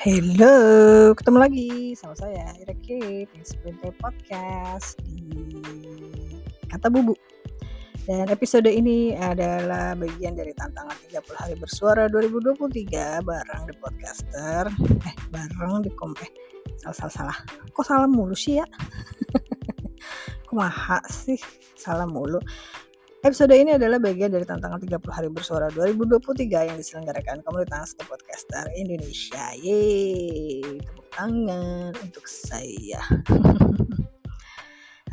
Hello, ketemu lagi sama saya Ira Kate di Sprinte Podcast di Kata Bubu. Dan episode ini adalah bagian dari tantangan 30 hari bersuara 2023 bareng The Podcaster. Salah. Kok salah mulu sih ya? Kumaha sih? Salah mulu. Episode ini adalah bagian dari tantangan 30 hari bersuara 2023 yang diselenggarakan komunitas The Podcaster Indonesia. Yeay, tepuk tangan untuk saya.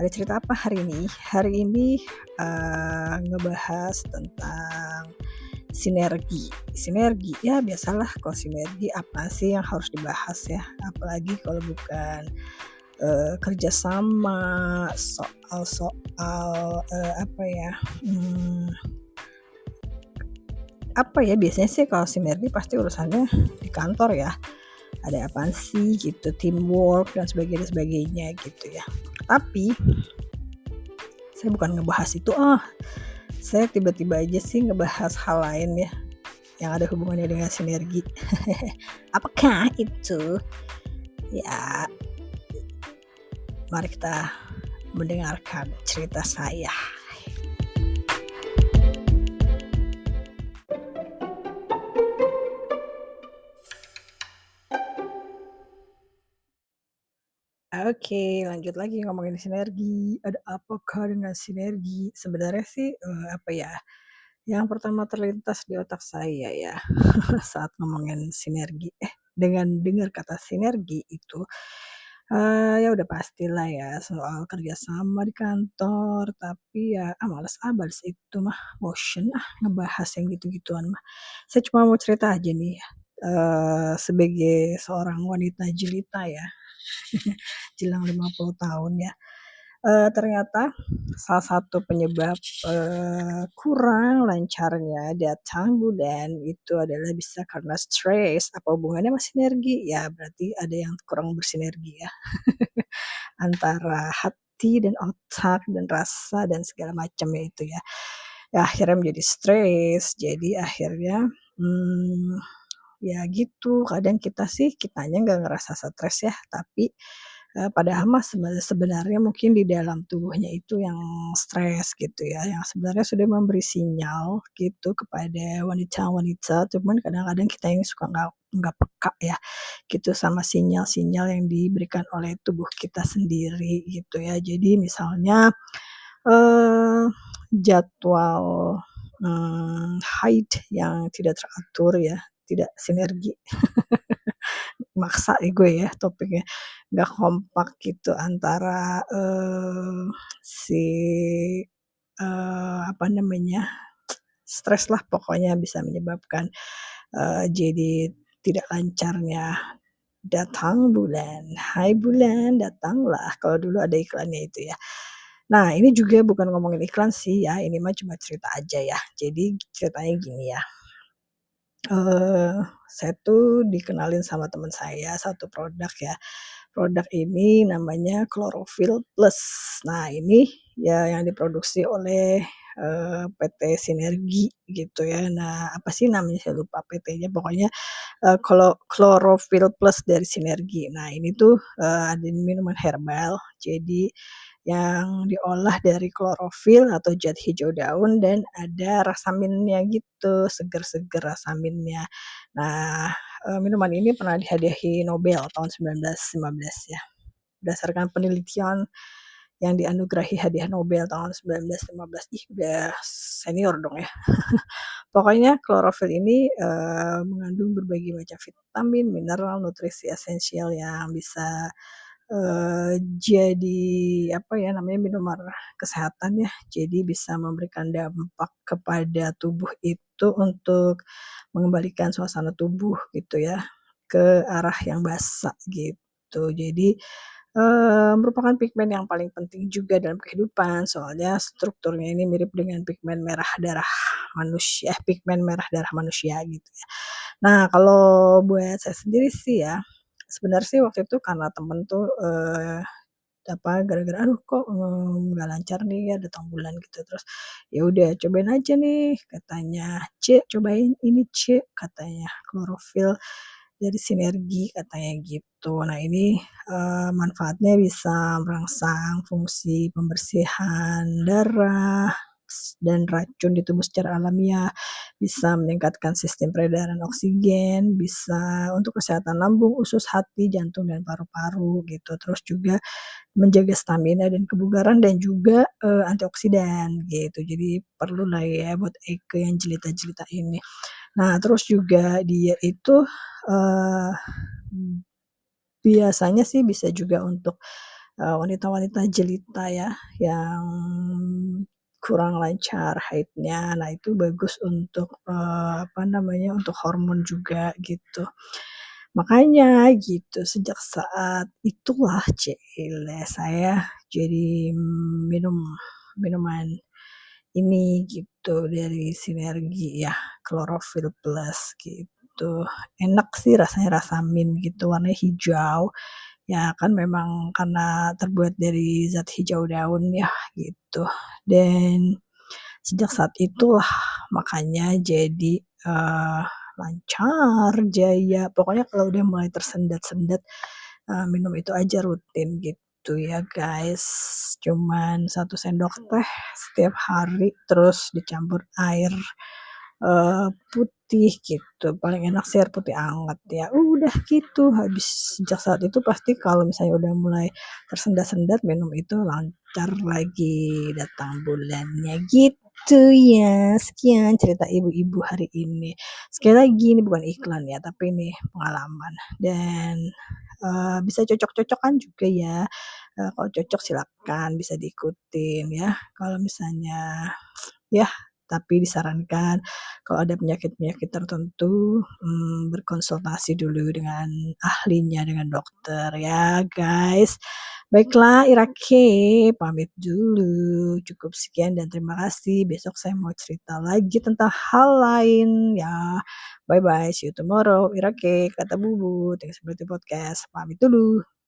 Ada cerita apa hari ini? Hari ini ngebahas tentang sinergi. Sinergi, ya biasalah kalau sinergi apa sih yang harus dibahas ya. Apalagi kalau bukan kerjasama, soal biasanya sih kalau sinergi pasti urusannya di kantor ya, ada apaan sih gitu, teamwork dan sebagainya gitu ya. Tapi saya bukan ngebahas itu, saya tiba-tiba aja sih ngebahas hal lain ya yang ada hubungannya dengan sinergi. Apakah itu? Ya, mari kita mendengarkan cerita saya. Oke, lanjut lagi ngomongin sinergi. Ada apakah dengan sinergi? Sebenarnya sih yang pertama terlintas di otak saya ya saat ngomongin sinergi, dengan dengar kata sinergi itu, ya udah pastilah ya soal kerjasama di kantor. Tapi ya males itu mah, bosen ngebahas yang gitu-gituan mah. Saya cuma mau cerita aja nih ya, sebagai seorang wanita jelita ya, jelang 50 tahun ya. Ternyata salah satu penyebab kurang lancarnya datang bulan itu adalah bisa karena stres. Apa hubungannya sama sinergi? Ya berarti ada yang kurang bersinergi ya antara hati dan otak dan rasa dan segala macamnya itu ya. Ya akhirnya menjadi stres. Jadi akhirnya ya gitu, kadang kitanya nggak ngerasa stres ya, tapi padahal mah sebenarnya mungkin di dalam tubuhnya itu yang stres gitu ya, yang sebenarnya sudah memberi sinyal gitu kepada wanita-wanita, cuman kadang-kadang kita ini suka nggak peka ya, gitu sama sinyal-sinyal yang diberikan oleh tubuh kita sendiri gitu ya. Jadi misalnya, eee, jadwal, haid yang tidak teratur ya, tidak sinergi. Maksa gue ya topiknya, nggak kompak gitu antara, si, stres lah pokoknya bisa menyebabkan, jadi tidak lancarnya datang bulan, "Hai bulan datanglah," kalau dulu ada iklannya itu ya. Nah ini juga bukan ngomongin iklan sih ya, ini mah cuma cerita aja ya. Jadi ceritanya gini ya, saya tuh dikenalin sama teman saya satu produk ya. Produk ini namanya Chlorophyll Plus. Nah ini ya yang diproduksi oleh, PT Sinergi gitu ya. Nah apa sih namanya saya lupa PT-nya, pokoknya, Chlorophyll Plus dari Sinergi. Nah ini tuh, ada minuman herbal, jadi yang diolah dari klorofil atau zat hijau daun dan ada rasa mintnya gitu, seger-seger rasa mintnya. Nah, minuman ini pernah dihadiahi Nobel tahun 1915 ya, berdasarkan penelitian yang dianugerahi hadiah Nobel tahun 1915. Ih, udah senior dong ya. Pokoknya klorofil ini, mengandung berbagai macam vitamin, mineral, nutrisi esensial yang bisa, jadi minuman kesehatan ya. Jadi bisa memberikan dampak kepada tubuh itu untuk mengembalikan suasana tubuh gitu ya, ke arah yang basah gitu. Jadi, merupakan pigmen yang paling penting juga dalam kehidupan, soalnya strukturnya ini mirip dengan pigmen merah darah manusia gitu ya. Nah kalau buat saya sendiri sih ya, sebenarnya sih waktu itu karena temen tuh, gara-gara, "Aduh kok, nggak lancar nih ya datang bulan," gitu. Terus, "Ya udah cobain aja nih," katanya, "Cek, cobain ini Cek," katanya, "klorofil dari sinergi katanya gitu. Nah ini, manfaatnya bisa merangsang fungsi pembersihan darah dan racun di tubuh secara alamiah, bisa meningkatkan sistem peredaran oksigen, bisa untuk kesehatan lambung, usus, hati, jantung, dan paru-paru gitu. Terus juga menjaga stamina dan kebugaran dan juga, antioksidan gitu. Jadi perlulah ya buat Eke yang jelita-jelita ini. Nah terus juga dia itu, eee, biasanya sih bisa juga untuk, wanita-wanita jelita ya yang kurang lancar haidnya. Nah itu bagus untuk, apa namanya, untuk hormon juga gitu. Makanya gitu, sejak saat itulah cile saya jadi minum minuman ini gitu, dari Sinergi ya, Klorofil Plus gitu. Enak sih rasanya, rasa mint gitu, warnanya hijau. Ya kan memang karena terbuat dari zat hijau daun ya gitu. Dan sejak saat itulah makanya jadi, lancar, jaya, pokoknya kalau udah mulai tersendat-sendat, minum itu aja rutin gitu ya guys. Cuman 1 sendok teh setiap hari, terus dicampur air, putih gitu, paling enak sih air putih anget ya, udah gitu. Habis sejak saat itu pasti kalau misalnya udah mulai tersendat-sendat minum itu lancar lagi datang bulannya gitu ya. Sekian cerita ibu-ibu hari ini. Sekali lagi ini bukan iklan ya, tapi ini pengalaman dan, bisa cocok-cocokan juga ya, kalau cocok silakan bisa diikutin ya. Kalau misalnya ya, tapi disarankan kalau ada penyakit-penyakit tertentu, berkonsultasi dulu dengan ahlinya, dengan dokter ya, guys. Baiklah, Irake pamit dulu. Cukup sekian dan terima kasih. Besok saya mau cerita lagi tentang hal lain ya. Bye-bye, see you tomorrow. Irake, kata Bubu, thanks for the podcast. Pamit dulu.